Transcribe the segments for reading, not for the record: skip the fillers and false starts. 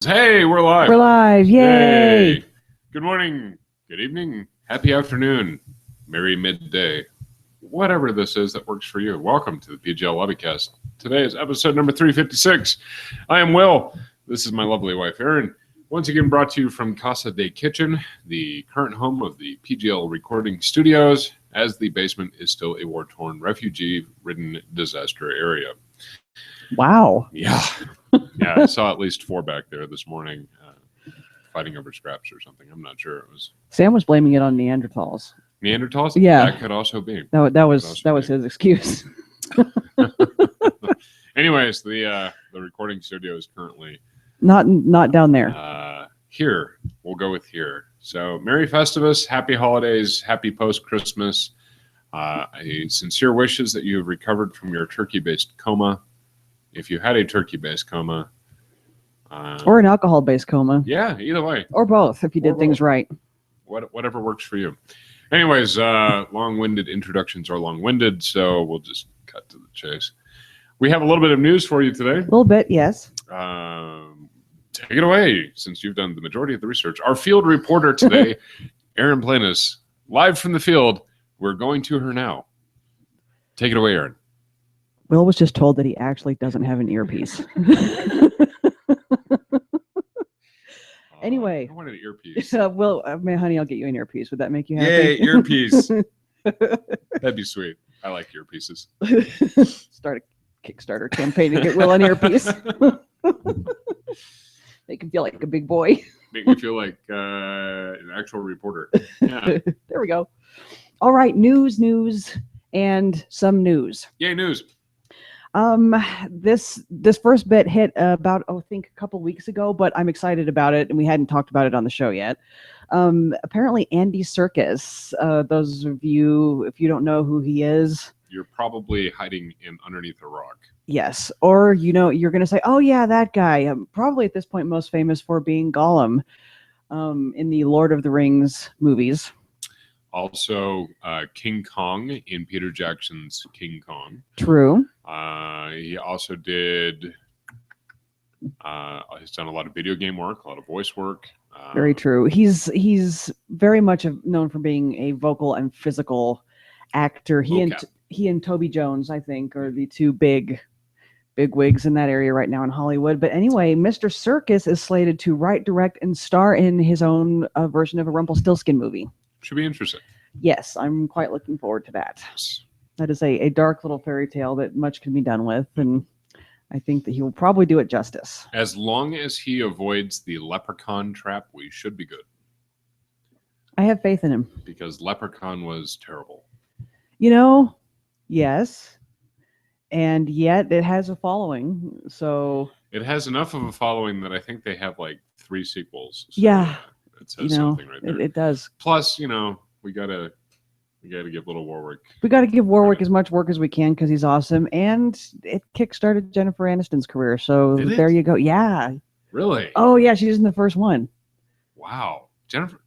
Hey, we're live. We're live. Yay. Good morning, good evening, happy afternoon, merry midday, whatever this is that works for you. Welcome to the PGL Lobbycast. Today is episode number 356. I am Will. This is my lovely wife, Erin. Once again, brought to you from Casa de Kitchen, the current home of the PGL recording studios, as the basement is still a war-torn, refugee-ridden disaster area. Wow. Yeah. Yeah, I saw at least 4 back there this morning fighting over scraps or something. I'm not sure. It was Sam was blaming it on Neanderthals. Neanderthals? Yeah. That could also be. That was his excuse. Anyways, the recording studio is currently not down there. Here. We'll go with here. So, Merry Festivus, Happy Holidays, Happy Post-Christmas. A sincere wishes that you have recovered from your turkey-based coma. If you had a turkey-based coma. Or an alcohol-based coma. Yeah, either way. Or both, if you did things right. Whatever works for you. Anyways, long-winded introductions are long-winded, so we'll just cut to the chase. We have a little bit of news for you today. A little bit, yes. Take it away, since you've done the majority of the research. Our field reporter today, Erin Planis, live from the field. We're going to her now. Take it away, Erin. Will was just told that he actually doesn't have an earpiece. Anyway. I wanted an earpiece. Will, honey, I'll get you an earpiece. Would that make you happy? Yay, earpiece. That'd be sweet. I like earpieces. Start a Kickstarter campaign to get Will an earpiece. Make him feel like a big boy. Make me feel like an actual reporter. Yeah. There we go. All right, news, and some news. Yay, news. This first bit hit about, I think, a couple weeks ago, but I'm excited about it, and we hadn't talked about it on the show yet. Apparently, Andy Serkis. Those of you, if you don't know who he is, you're probably hiding underneath a rock. Yes, or you're going to say, "Oh yeah, that guy." Probably at this point, most famous for being Gollum in the Lord of the Rings movies. Also, King Kong in Peter Jackson's King Kong. True. He also did. He's done a lot of video game work, a lot of voice work. Very true. He's very much known for being a vocal and physical actor. He and Toby Jones, I think, are the two big wigs in that area right now in Hollywood. But anyway, Mr. Serkis is slated to write, direct, and star in his own version of a Rumpelstiltskin movie. Should be interesting. Yes, I'm quite looking forward to that. Yes. That is a dark little fairy tale that much can be done with, and I think that he will probably do it justice. As long as he avoids the leprechaun trap, we should be good. I have faith in him. Because Leprechaun was terrible. Yes. And yet it has a following, so... It has enough of a following that I think they have like 3 sequels. So yeah. It says something right there. It does. Plus, we gotta give little Warwick. We gotta give Warwick as much work as we can because he's awesome, and it kickstarted Jennifer Aniston's career. So there you go. Yeah. Really? Oh yeah, she's in the first one. Wow, Jennifer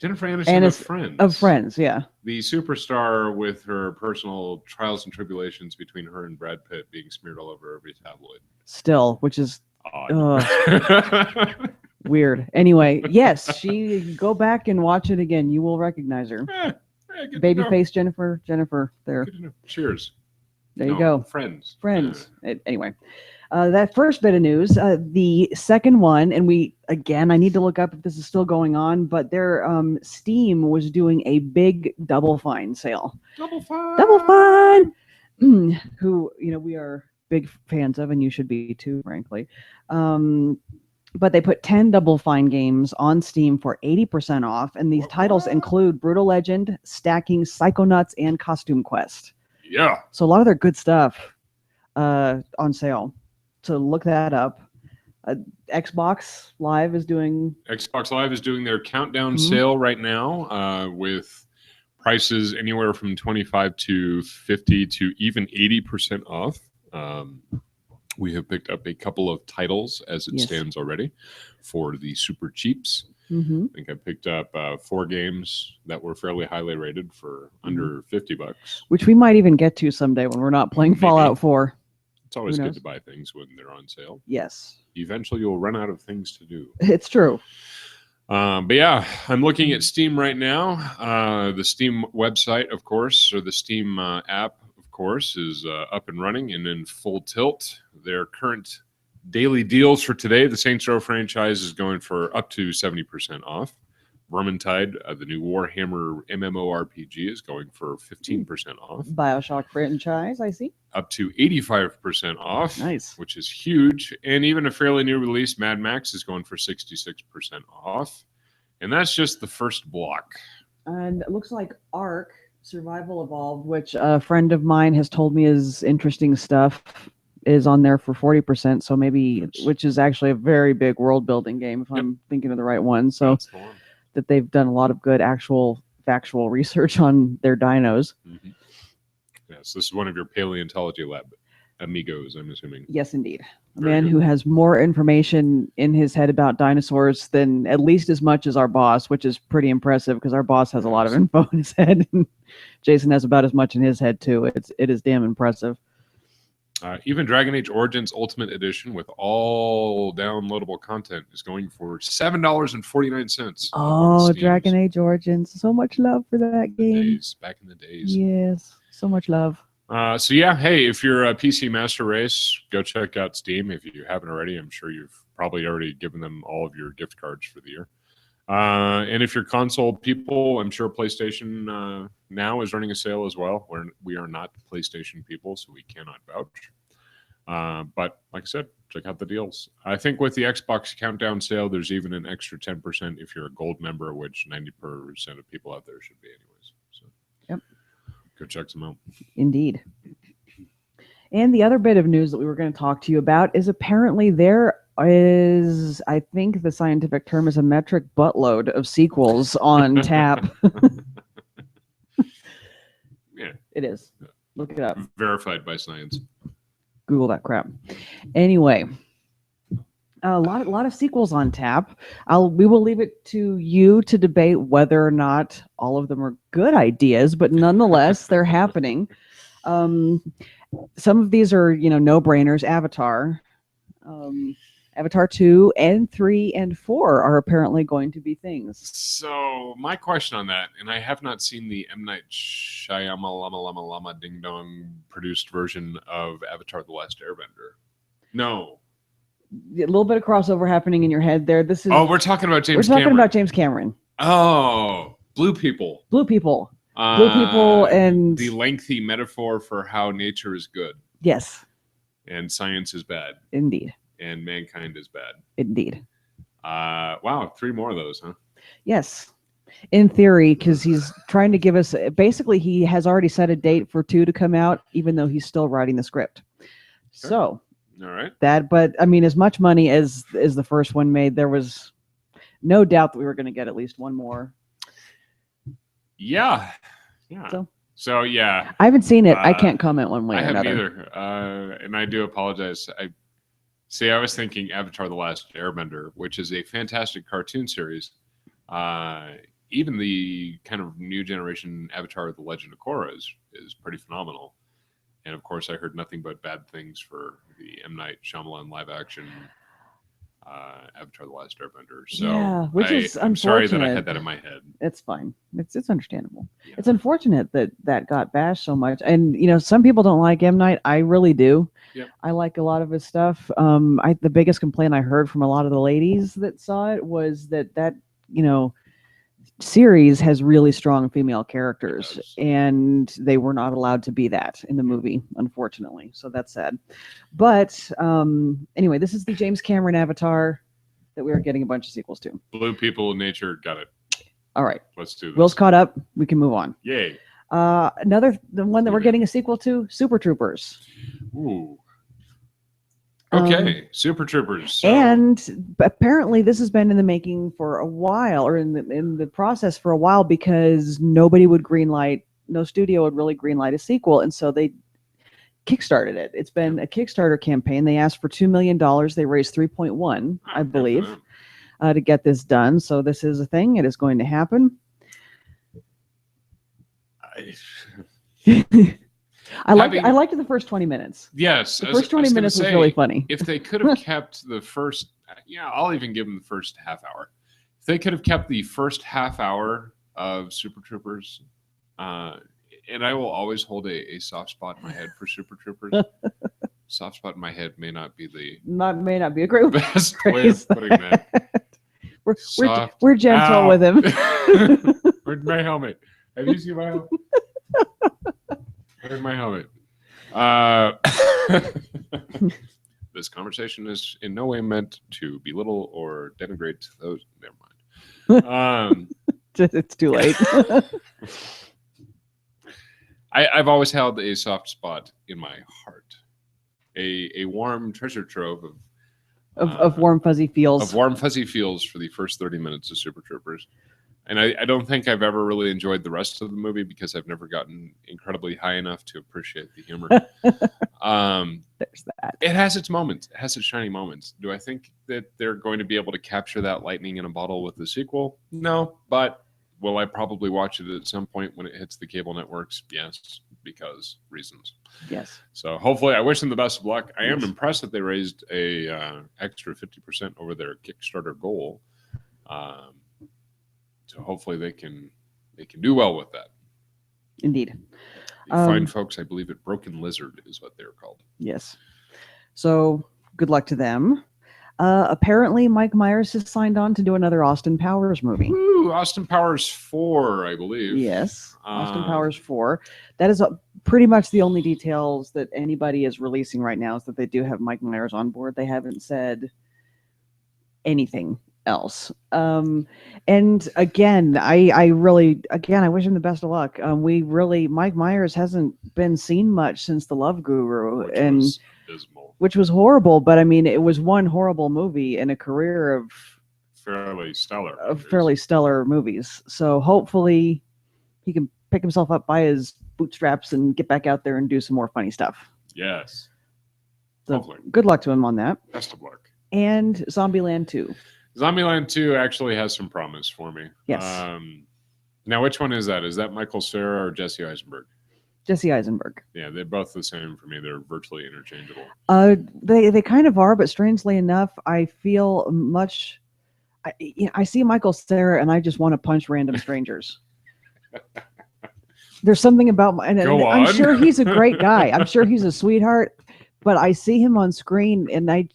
Aniston of Friends. Of Friends, yeah. The superstar with her personal trials and tribulations between her and Brad Pitt being smeared all over every tabloid. Still, which is odd. Weird. Anyway, yes, go back and watch it again. You will recognize her. Babyface Jennifer there. Cheers. There you go. Friends. Anyway, that first bit of news, the second one, and I need to look up if this is still going on, but their Steam was doing a big Double Fine sale. Double Fine. Who, we are big fans of, and you should be too, frankly. But they put 10 Double Fine games on Steam for 80% off, and these titles include Brutal Legend, Stacking, Psychonauts, and Costume Quest. Yeah. So a lot of their good stuff on sale. So look that up. Xbox Live is doing their countdown sale right now with prices anywhere from 25 to 50 to even 80% off. We have picked up a couple of titles as it stands already for the super cheaps. I think I picked up 4 games that were fairly highly rated for under $50. Which we might even get to someday when we're not playing Fallout 4. It's always Who good knows? to buy things when they're on sale. Yes, Eventually, you'll run out of things to do. it's true. But yeah, I'm looking at Steam right now. The Steam website, of course, or the Steam app, of course, is up and running and in full tilt. Their current daily deals for today, the Saints Row franchise is going for up to 70% off. Vermintide, the new Warhammer MMORPG, is going for 15% off. BioShock franchise, I see. Up to 85% off. Nice. Which is huge. And even a fairly new release, Mad Max, is going for 66% off. And that's just the first block. And it looks like Ark Survival Evolved, which a friend of mine has told me is interesting stuff, is on there for 40%. So maybe, which is actually a very big world building game, if I'm thinking of the right one. So That's the one. that they've done a lot of good actual factual research on their dinos. Mm-hmm. Yes, this is one of your paleontology lab amigos, I'm assuming. Yes, indeed. A Very man good. who has more information in his head about dinosaurs than at least as much as our boss, which is pretty impressive because our boss has a lot of info in his head. Jason has about as much in his head too. It is damn impressive. Even Dragon Age Origins Ultimate Edition with all downloadable content is going for $7.49. Oh, Dragon Age Origins. So much love for that game. Back in the days. Yes, so much love. So yeah, hey, if you're a PC Master Race, go check out Steam. If you haven't already, I'm sure you've probably already given them all of your gift cards for the year. And if you're console people, I'm sure PlayStation Now is running a sale as well. We are not PlayStation people, so we cannot vouch. But like I said, check out the deals. I think with the Xbox Countdown sale, there's even an extra 10% if you're a gold member, which 90% of people out there should be anyways. So yep, go check them out. Indeed. And the other bit of news that we were going to talk to you about is apparently there is, I think the scientific term is a metric buttload of sequels on tap. Yeah. It is. Look it up. Verified by science. Google that crap. Anyway, a lot of sequels on tap. We will leave it to you to debate whether or not all of them are good ideas, but nonetheless, they're happening. Some of these are, no-brainers. Avatar 2 and 3 and 4 are apparently going to be things. So my question on that, and I have not seen the M. Night Shyamalan Ding Dong produced version of Avatar: The Last Airbender. No. A little bit of crossover happening in your head there. This is. Oh, we're talking about James Cameron. We're talking about James Cameron. Oh, Blue People. Blue People. Blue People and... the lengthy metaphor for how nature is good. Yes. And science is bad. Indeed. And mankind is bad. Indeed. Wow, 3 more of those, huh? Yes. In theory, because he's trying to give us... Basically, he has already set a date for 2 to come out, even though he's still writing the script. Sure. So... All right. But I mean, as much money as the first one made, there was no doubt that we were going to get at least one more. Yeah. So yeah. I haven't seen it. I can't comment one way or another. I haven't either. And I do apologize. I was thinking Avatar: The Last Airbender, which is a fantastic cartoon series. Even the kind of new generation Avatar: The Legend of Korra is pretty phenomenal. And of course, I heard nothing but bad things for the M. Night Shyamalan live action Avatar: The Last Airbender. So yeah, which is unfortunate. I'm sorry that I had that in my head. It's fine. It's understandable. Yeah. It's unfortunate that got bashed so much. And some people don't like M. Night. I really do. Yep. I like a lot of his stuff. The biggest complaint I heard from a lot of the ladies that saw it was that series has really strong female characters, and they were not allowed to be that in the movie, unfortunately. So that's sad. But anyway, this is the James Cameron Avatar that we are getting a bunch of sequels to. Blue People in Nature, got it. All right. Let's do this. Will's caught up. We can move on. Yay. The one that we're getting a sequel to, Super Troopers. Ooh. Okay, Super Troopers. So. And apparently this has been in the making for a while, or in the process for a while, because nobody would greenlight, no studio would really greenlight a sequel, and so they kickstarted it. It's been a Kickstarter campaign. They asked for $2 million. They raised 3.1, I believe, to get this done. So this is a thing. It is going to happen. I liked the first 20 minutes. Yes. The first 20 minutes was really funny. If they could have kept the first, I'll even give them the first half hour. If they could have kept the first half hour of Super Troopers, and I will always hold a soft spot in my head for Super Troopers. Soft spot in my head may not be may not be a great best way of putting that. We're gentle with him. Where's my helmet? Have you seen my helmet? Where's my helmet? This conversation is in no way meant to belittle or denigrate those. Never mind. It's too late. I've always held a soft spot in my heart, a warm treasure trove of warm fuzzy feels. Of warm fuzzy feels for the first 30 minutes of Super Troopers. And I don't think I've ever really enjoyed the rest of the movie because I've never gotten incredibly high enough to appreciate the humor. There's that. It has its moments. It has its shining moments. Do I think that they're going to be able to capture that lightning in a bottle with the sequel? No, but will I probably watch it at some point when it hits the cable networks? Yes, because reasons. Yes. So hopefully, I wish them the best of luck. I am impressed that they raised a extra 50% over their Kickstarter goal. So hopefully they can do well with that. Indeed. The fine folks, I believe at Broken Lizard is what they're called. Yes. So good luck to them. Apparently, Mike Myers has signed on to do another Austin Powers movie. Ooh, Austin Powers 4, I believe. Yes, Austin Powers 4. That is pretty much the only details that anybody is releasing right now is that they do have Mike Myers on board. They haven't said anything else. And again, I wish him the best of luck. Mike Myers hasn't been seen much since The Love Guru, which was horrible. But I mean, it was one horrible movie in a career of fairly stellar movies. So hopefully he can pick himself up by his bootstraps and get back out there and do some more funny stuff. Yes. So hopefully. Good luck to him on that. Best of luck. And Zombieland 2. Zombieland 2 actually has some promise for me. Yes. Now, which one is that? Is that Michael Cera or Jesse Eisenberg? Jesse Eisenberg. Yeah, they're both the same for me. They're virtually interchangeable. They kind of are, but strangely enough, I feel much. I see Michael Cera and I just want to punch random strangers. There's something about and I'm sure he's a great guy. I'm sure he's a sweetheart. But I see him on screen and I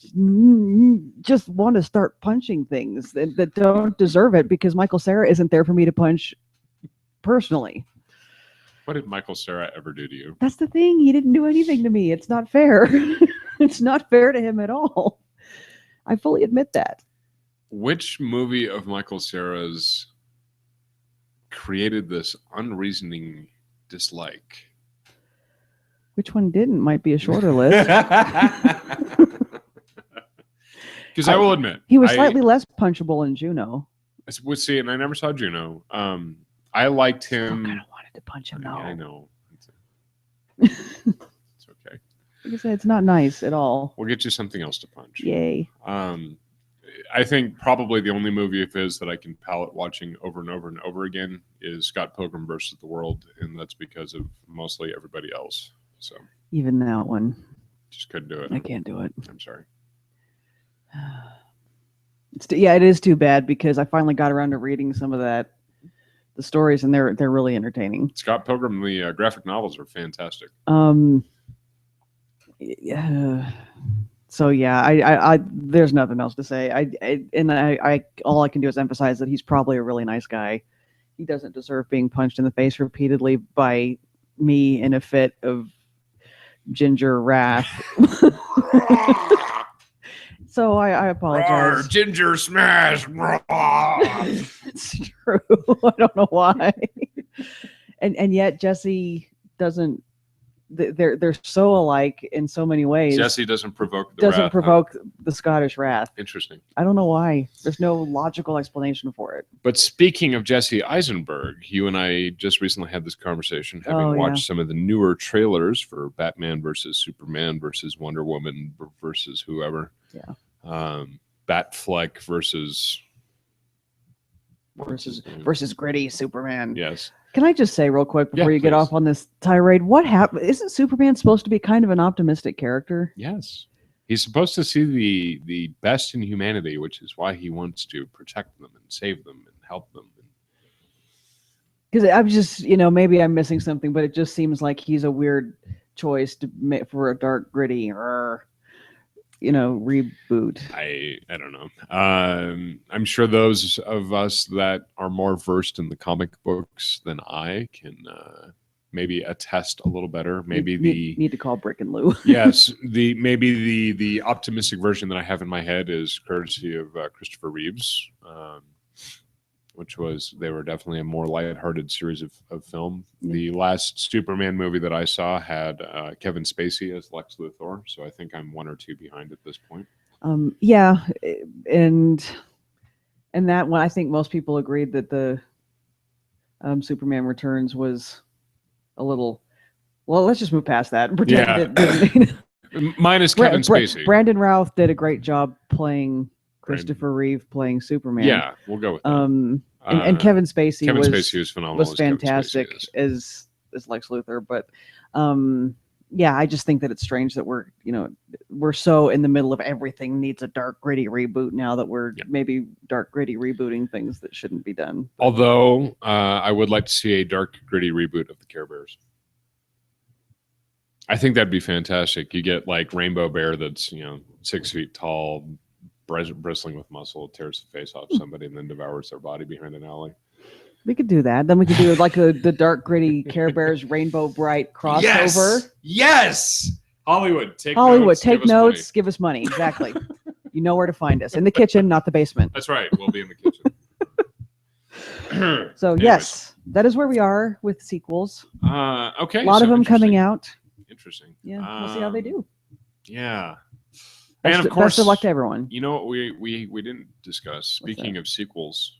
just want to start punching things that don't deserve it because Michael Cera isn't there for me to punch personally. What did Michael Cera ever do to you? That's the thing. He didn't do anything to me. It's not fair. It's not fair to him at all. I fully admit that. Which movie of Michael Cera's created this unreasoning dislike? Which one didn't might be a shorter list. Because I will admit. He was slightly less punchable in Juno. See, and I never saw Juno. I liked him. I kind of wanted to punch him, though. I know. It's okay. Like I said, it's not nice at all. We'll get you something else to punch. Yay. I think probably the only movie of his that I can palate watching over and over and over again is Scott Pilgrim versus the World, and that's because of mostly everybody else. So even that one, just couldn't do it. I can't do it. I'm sorry. It is too bad because I finally got around to reading some of the stories, and they're really entertaining. Scott Pilgrim, the graphic novels are fantastic. Yeah. So yeah, I there's nothing else to say. I all I can do is emphasize that he's probably a really nice guy. He doesn't deserve being punched in the face repeatedly by me in a fit of ginger wrath. So I apologize. Roar, ginger smash. It's true. I don't know why. and yet Jesse doesn't. They're so alike in so many ways. Jesse doesn't provoke the Scottish wrath. Interesting. I don't know why. There's no logical explanation for it. But speaking of Jesse Eisenberg, you and I just recently had this conversation, having watched some of the newer trailers for Batman versus Superman versus Wonder Woman versus whoever. Yeah. Batfleck versus gritty Superman. Yes. Can I just say real quick before you please. get off on this tirade, what happened? Isn't Superman supposed to be kind of an optimistic character? Yes. He's supposed to see the best in humanity, which is why he wants to protect them and save them and help them. Because I'm just, maybe I'm missing something, but it just seems like he's a weird choice to make for a dark, gritty, reboot. I don't know. I'm sure those of us that are more versed in the comic books than I can maybe attest a little better. Maybe need to call Brick and Lou. Yes, the optimistic version that I have in my head is courtesy of Christopher Reeves, which they were definitely a more lighthearted series of film. Yeah. The last Superman movie that I saw had Kevin Spacey as Lex Luthor, so I think I'm 1 or 2 behind at this point. Yeah, and that one, I think most people agreed that the Superman Returns was a little. Well, let's just move past that and pretend that. Minus Kevin Spacey. Brandon Routh did a great job playing Christopher Reeve playing Superman. Yeah, we'll go with that. And Kevin Spacey was phenomenal. Was fantastic as Lex Luthor. But yeah, I just think that it's strange that we're so in the middle of everything needs a dark gritty reboot now that we're maybe dark gritty rebooting things that shouldn't be done. Although I would like to see a dark gritty reboot of the Care Bears. I think that'd be fantastic. You get like Rainbow Bear that's 6 feet tall, bristling with muscle, tears the face off somebody, and then devours their body behind an alley. We could do that. Then we could do like the dark gritty Care Bears Rainbow Bright crossover. Yes. Hollywood, take notes. Give us money. Exactly. You know where to find us. In the kitchen, not the basement. That's right. We'll be in the kitchen. So yes, that is where we are with sequels. Okay. A lot of them coming out. Interesting. Yeah, we'll see how they do. Yeah. And of course, best of luck to everyone. You know what we didn't discuss? Speaking of sequels.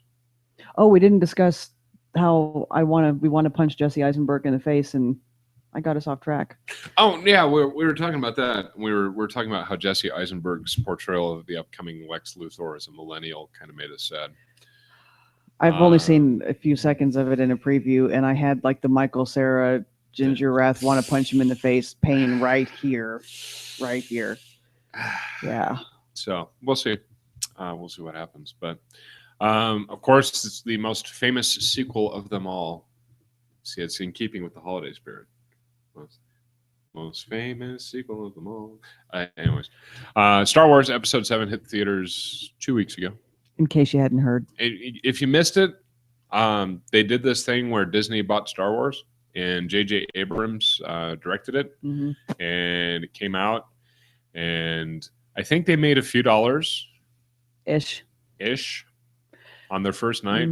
Oh, we didn't discuss how we want to punch Jesse Eisenberg in the face, and I got us off track. Oh yeah, we were talking about that. We were talking about how Jesse Eisenberg's portrayal of the upcoming Lex Luthor as a millennial kind of made us sad. I've only seen a few seconds of it in a preview, and I had like the Michael Cera Ginger Wrath want to punch him in the face pain right here. Yeah. So we'll see. We'll see what happens. But of course, it's the most famous sequel of them all. See, it's in keeping with the holiday spirit. Most famous sequel of them all. Anyways, Star Wars Episode 7 hit theaters 2 weeks ago. In case you hadn't heard. If you missed it, they did this thing where Disney bought Star Wars, and J.J. Abrams directed it, and it came out, and I think they made a few dollars. Ish. On their first night.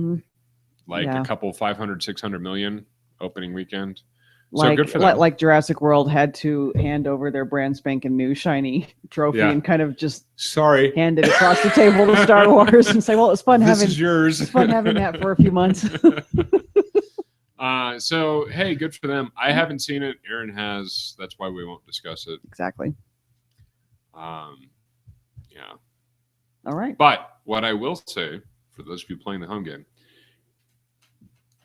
A couple 500, 600 million opening weekend. So good for them. Like Jurassic World had to hand over their brand spanking new shiny trophy and kind of just hand it across the table to Star Wars and say, well, it was fun this is yours. It's fun having that for a few months. So, hey, good for them. I haven't seen it. Erin has. That's why we won't discuss it. Exactly. Yeah. All right. But what I will say, for those of you playing the home game,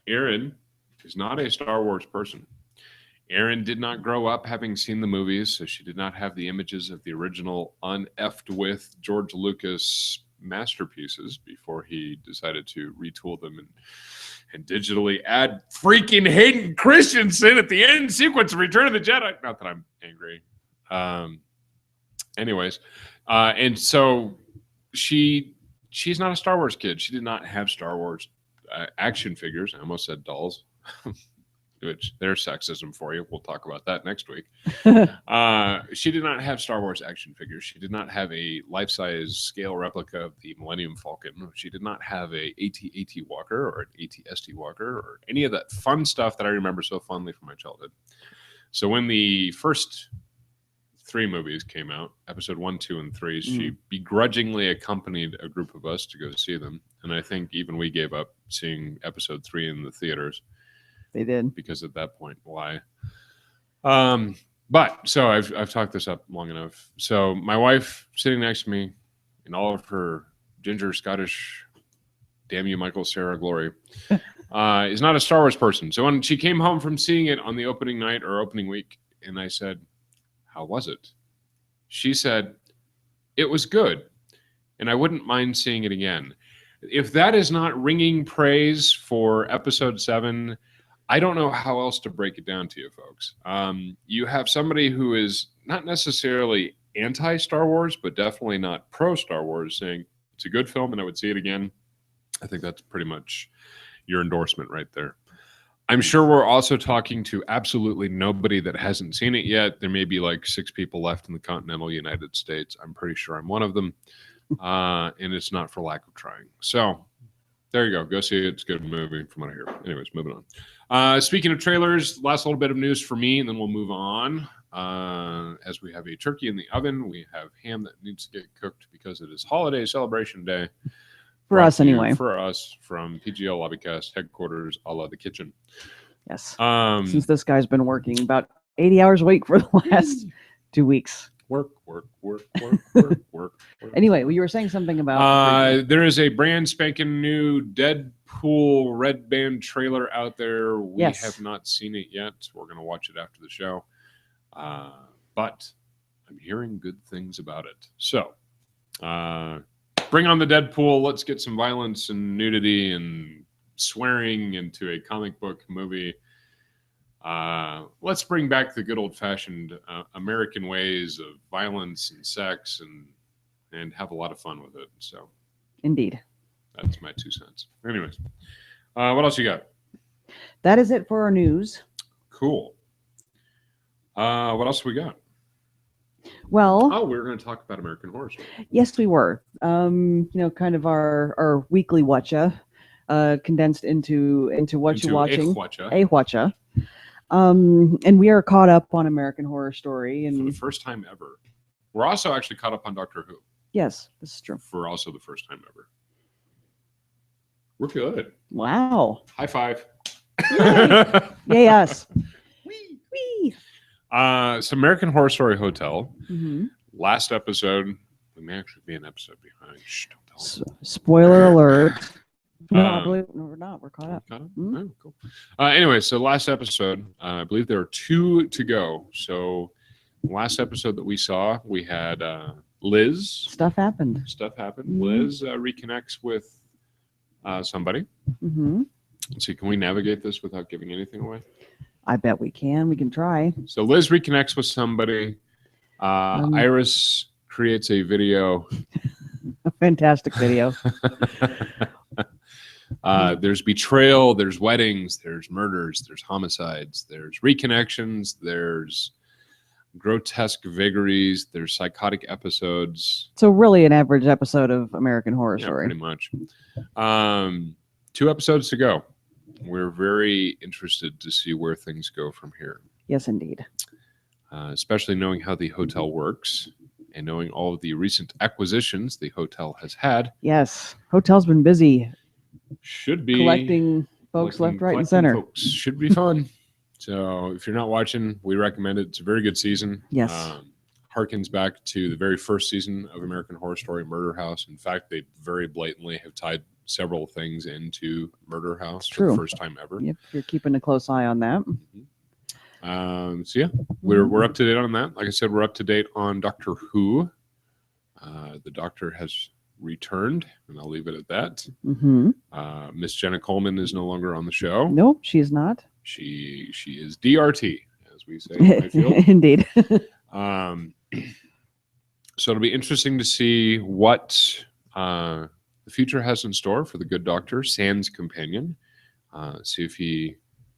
Erin is not a Star Wars person. Erin did not grow up having seen the movies, so she did not have the images of the original uneffed with George Lucas masterpieces before he decided to retool them and digitally add freaking Hayden Christensen at the end sequence of Return of the Jedi. Not that I'm angry. Anyways, and so she's not a Star Wars kid. She did not have Star Wars action figures. I almost said dolls. Which there's sexism for you. We'll talk about that next week. She did not have Star Wars action figures. She did not have a life-size scale replica of the Millennium Falcon. She did not have a AT-AT walker or an AT-ST walker or any of that fun stuff that I remember so fondly from my childhood. So when the first 3 movies came out, episode 1, 2, and 3, she begrudgingly accompanied a group of us to go see them. And I think even we gave up seeing episode 3 in the theaters. They did. Because at that point, why? But so I've talked this up long enough. So my wife sitting next to me in all of her ginger Scottish, damn you, Michael Cera glory, is not a Star Wars person. So when she came home from seeing it on the opening night or opening week, and I said, how was it? She said, it was good, and I wouldn't mind seeing it again. If that is not ringing praise for episode 7, I don't know how else to break it down to you, folks. You have somebody who is not necessarily anti-Star Wars, but definitely not pro-Star Wars, saying it's a good film and I would see it again. I think that's pretty much your endorsement right there. I'm sure we're also talking to absolutely nobody that hasn't seen it yet. There may be like 6 people left in the continental United States. I'm pretty sure I'm one of them. And it's not for lack of trying. So there you go. Go see it. It's a good movie from what I hear. Anyways, moving on. Speaking of trailers, last little bit of news for me, and then we'll move on. As we have a turkey in the oven, we have ham that needs to get cooked because it is holiday celebration day. For us, anyway. For us, from PGL Lobbycast headquarters, a la the kitchen. Yes. Since this guy's been working about 80 hours a week for the last 2 weeks. Work. Anyway, well, you were saying something about... there is a brand spanking new Deadpool red band trailer out there. We have not seen it yet. We're going to watch it after the show. But I'm hearing good things about it. So, bring on the Deadpool. Let's get some violence and nudity and swearing into a comic book movie. Let's bring back the good old-fashioned American ways of violence and sex and have a lot of fun with it. So, indeed, that's my 2 cents. Anyways, what else you got? That is it for our news. Cool. What else we got? Well, we were going to talk about American Horror Story. Yes, we were. Kind of our weekly watcha, condensed into what you're watching. A watcha. And we are caught up on American Horror Story, and for the first time ever. We're also actually caught up on Doctor Who. Yes, this is true. For also the first time ever. We're good. Wow. High five. Yay, us. Wee. So American Horror Story Hotel. Mm-hmm. Last episode, we may actually be an episode behind. Shh, don't tell them. Spoiler alert. No, I believe we're not. We're caught up. Mm-hmm. Oh, cool. Anyway, so last episode, I believe there are 2 to go. So last episode that we saw, we had Liz. Stuff happened. Mm-hmm. Liz reconnects with somebody. Mm-hmm. Let's see, can we navigate this without giving anything away? I bet we can. We can try. So Liz reconnects with somebody. Iris creates a video. A fantastic video. There's betrayal, there's weddings, there's murders, there's homicides, there's reconnections, there's grotesque vagaries, there's psychotic episodes. So really an average episode of American Horror Story. Pretty much. 2 episodes to go. We're very interested to see where things go from here. Yes, indeed. Especially knowing how the hotel works and knowing all of the recent acquisitions the hotel has had. Yes. Hotel's been busy. Should be. Collecting folks left, right, and center. Folks. Should be fun. So if you're not watching, we recommend it. It's a very good season. Yes. Harkens back to the very first season of American Horror Story, Murder House. In fact, they very blatantly have tied several things into Murder House for the first time ever. Yep, you're keeping a close eye on that. Mm-hmm. So yeah, we're up to date on that. Like I said, we're up to date on Doctor Who. The Doctor has returned, and I'll leave it at that. Mm-hmm. Miss Jenna Coleman is no longer on the show. Nope, she is not. She is DRT, as we say in my field. Indeed. So it'll be interesting to see what the future has in store for the good doctor, Sans companion.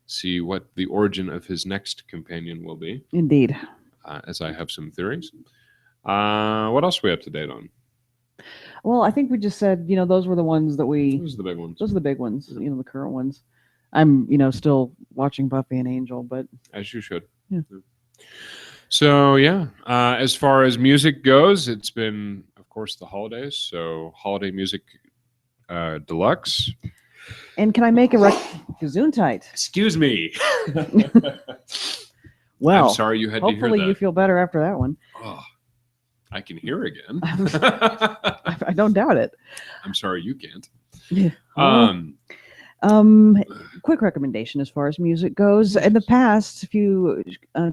See what the origin of his next companion will be. Indeed. As I have some theories. What else are we up to date on? Well, I think we just said, those were the ones that Those are the big ones. Those are the big ones, the current ones. I'm, still watching Buffy and Angel, but... As you should. Yeah. So, yeah. As far as music goes, it's been, of course, the holidays. So, holiday music deluxe. And can I make a Gesundheit? Excuse me. Well, I'm sorry you had to hear that. Hopefully you feel better after that one. Oh, I can hear again. I don't doubt it. I'm sorry you can't. Yeah. Quick recommendation as far as music goes. In the past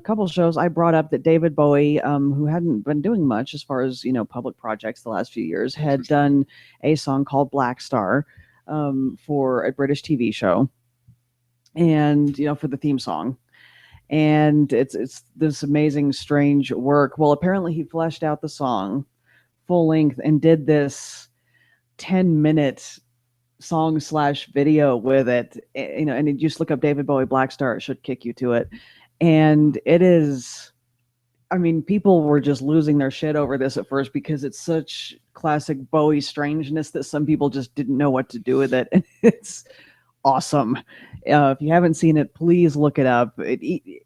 couple shows, I brought up that David Bowie, who hadn't been doing much as far as public projects the last few years, had done a song called Black Star for a British TV show, and for the theme song. And it's this amazing, strange work. Well, apparently he fleshed out the song full length and did this 10-minute song/video with it, and you just look up David Bowie Black Star, it should kick you to it. And it is, people were just losing their shit over this at first because it's such classic Bowie strangeness that some people just didn't know what to do with it. And it's awesome. If you haven't seen it, please look it up. Even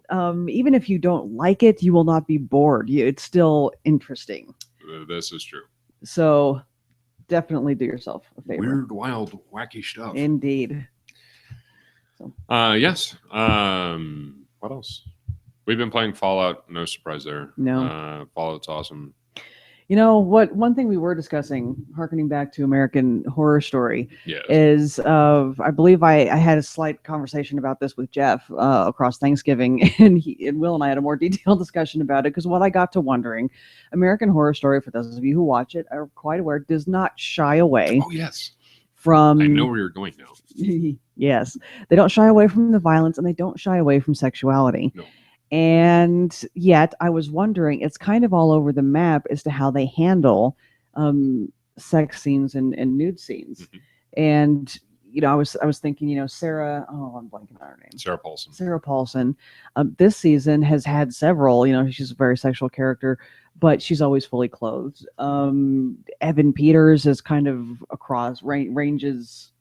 if you don't like it, you will not be bored. It's still interesting. This is true. So definitely do yourself a favor. Weird, wild, wacky stuff. Indeed. So. Yes. What else? We've been playing Fallout. No surprise there. No. Fallout's awesome. One thing we were discussing, harkening back to American Horror Story, is I believe I had a slight conversation about this with Jeff across Thanksgiving, and Will and I had a more detailed discussion about it, because what I got to wondering, American Horror Story, for those of you who watch it, are quite aware, does not shy away. Oh, yes. From, I know where you're going now. Yes. They don't shy away from the violence, and they don't shy away from sexuality. No. And yet I was wondering, it's kind of all over the map as to how they handle sex scenes and nude scenes. Mm-hmm. And I was thinking, Sarah, I'm blanking on her name. Sarah Paulson. This season has had several, she's a very sexual character, but she's always fully clothed. Evan Peters is kind of across ranges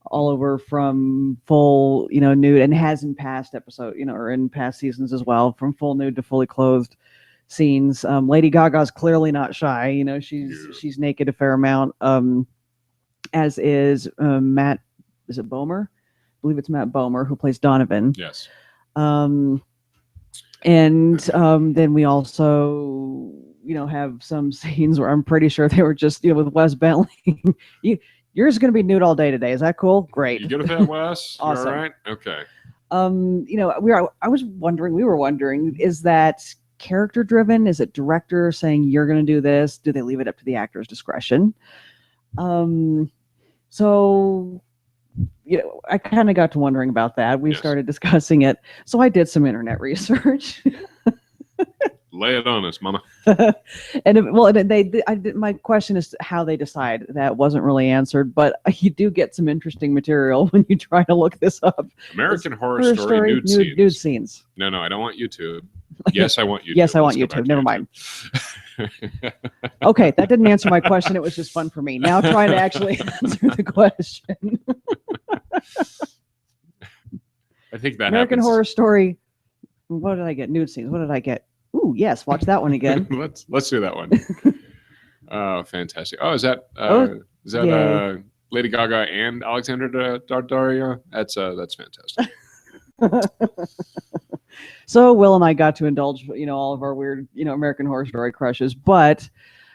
all over from full, nude, and has in past episode, or in past seasons as well, from full nude to fully clothed scenes. Lady Gaga's clearly not shy. She's naked a fair amount. As is Matt. Is it Bomer? I believe it's Matt Bomer, who plays Donovan. Yes. And then we also, have some scenes where I'm pretty sure they were just, with Wes Bentley. Yours is going to be nude all day today. Is that cool? Great. You good with that, Wes? Awesome. All right. Okay. We were wondering, is that character driven? Is it director saying you're going to do this? Do they leave it up to the actor's discretion? So, I kind of got to wondering about that. We started discussing it. So I did some internet research. Lay it on us, Mama. My question is how they decide. That wasn't really answered, but you do get some interesting material when you try to look this up. American Horror Story nude scenes. No, I don't want YouTube. Yes, I want YouTube. Yes, I want YouTube. Never mind. Okay, that didn't answer my question. It was just fun for me. Now trying to actually answer the question. I think that American Horror Story. What did I get? Nude scenes. What did I get? Ooh, yes. Watch that one again. let's do that one. Oh, fantastic. Oh, is that Lady Gaga and Alexandra Daddario? That's fantastic. So Will and I got to indulge, all of our weird, American Horror Story crushes, but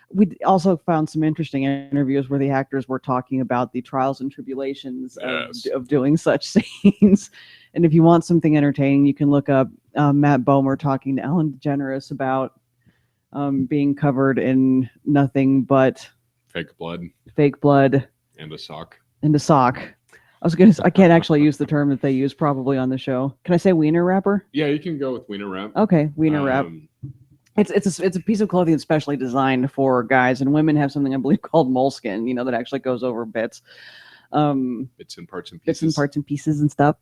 we also found some interesting interviews where the actors were talking about the trials and tribulations of doing such scenes. And if you want something entertaining, you can look up Matt Bomer talking to Ellen DeGeneres about being covered in nothing but fake blood and a sock. I can't actually use the term that they use probably on the show. Can I say wiener wrapper? Yeah, you can go with wiener wrap. Okay, wiener wrap. It's a piece of clothing specially designed for guys, and women have something I believe called moleskin, that actually goes over bits. Bits and parts and pieces and stuff.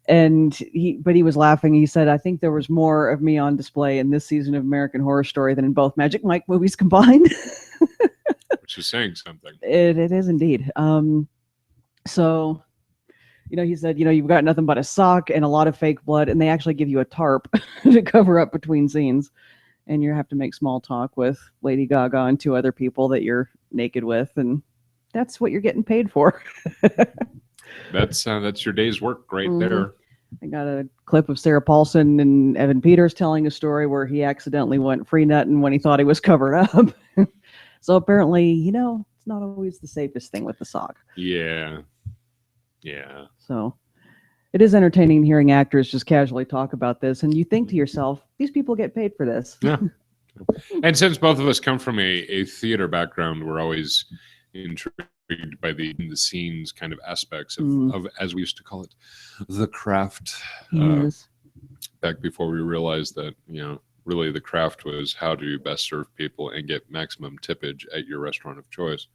And he was laughing. He said, I think there was more of me on display in this season of American Horror Story than in both Magic Mike movies combined. Which is saying something. It is indeed. So, he said, you've got nothing but a sock and a lot of fake blood, and they actually give you a tarp to cover up between scenes. And you have to make small talk with Lady Gaga and two other people that you're naked with, and that's what you're getting paid for. That's your day's work right there. I got a clip of Sarah Paulson and Evan Peters telling a story where he accidentally went free nutting when he thought he was covered up. So apparently, it's not always the safest thing with the sock. Yeah. Yeah. So it is entertaining hearing actors just casually talk about this, and you think to yourself, these people get paid for this. Yeah. And since both of us come from a theater background, we're always intrigued by the scenes kind of aspects of, as we used to call it, the craft. Yes. Back before we realized that, really the craft was how to best serve people and get maximum tippage at your restaurant of choice.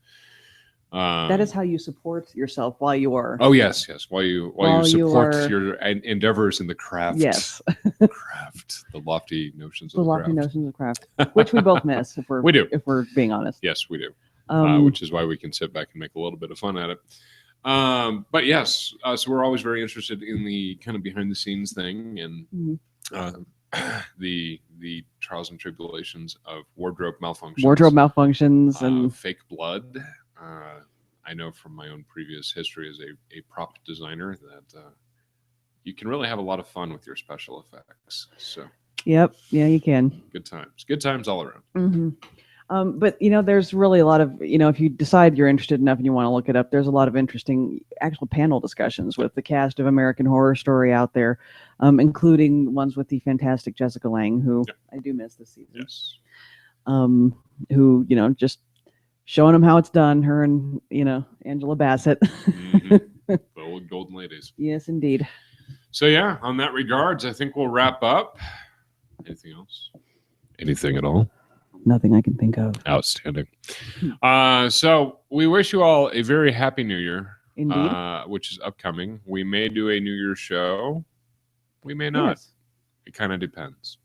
That is how you support yourself while you are. Oh yes. While you support your endeavors in the craft. Yes. Craft, the lofty notions of craft, which we both miss if we're we do, if we're being honest. Yes, we do. Which is why we can sit back and make a little bit of fun at it. But yes, so we're always very interested in the kind of behind the scenes thing and the trials and tribulations of wardrobe malfunctions, and fake blood. I know from my own previous history as a prop designer that you can really have a lot of fun with your special effects. So yep, yeah, you can. Good times all around. But there's really a lot of, if you decide you're interested enough and you want to look it up, there's a lot of interesting actual panel discussions with the cast of American Horror Story out there, including ones with the fantastic Jessica Lange, who I do miss this season. Yes. Who, just showing them how it's done, her and, Angela Bassett. The old golden ladies. Yes, indeed. So yeah, on that regards, I think we'll wrap up. Anything else? Anything at all? Nothing I can think of. Outstanding. So we wish you all a very happy New Year. Indeed. Which is upcoming. We may do a New Year's show. We may not. Yes. It kind of depends.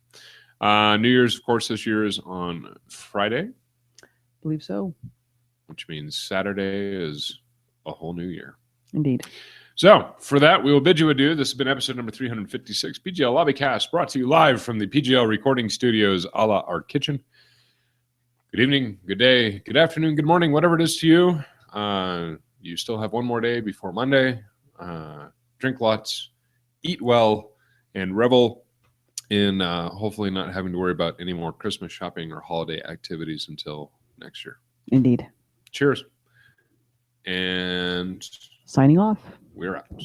New Year's, of course, this year is on Friday. I believe so. Which means Saturday is a whole new year. Indeed. So for that, we will bid you adieu. This has been episode number 356, PGL Lobbycast, brought to you live from the PGL recording studios, a la our kitchen. Good evening, good day, good afternoon, good morning, whatever it is to you. You still have one more day before Monday. Drink lots, eat well, and revel in hopefully not having to worry about any more Christmas shopping or holiday activities until next year. Indeed. Cheers. And signing off. We're out.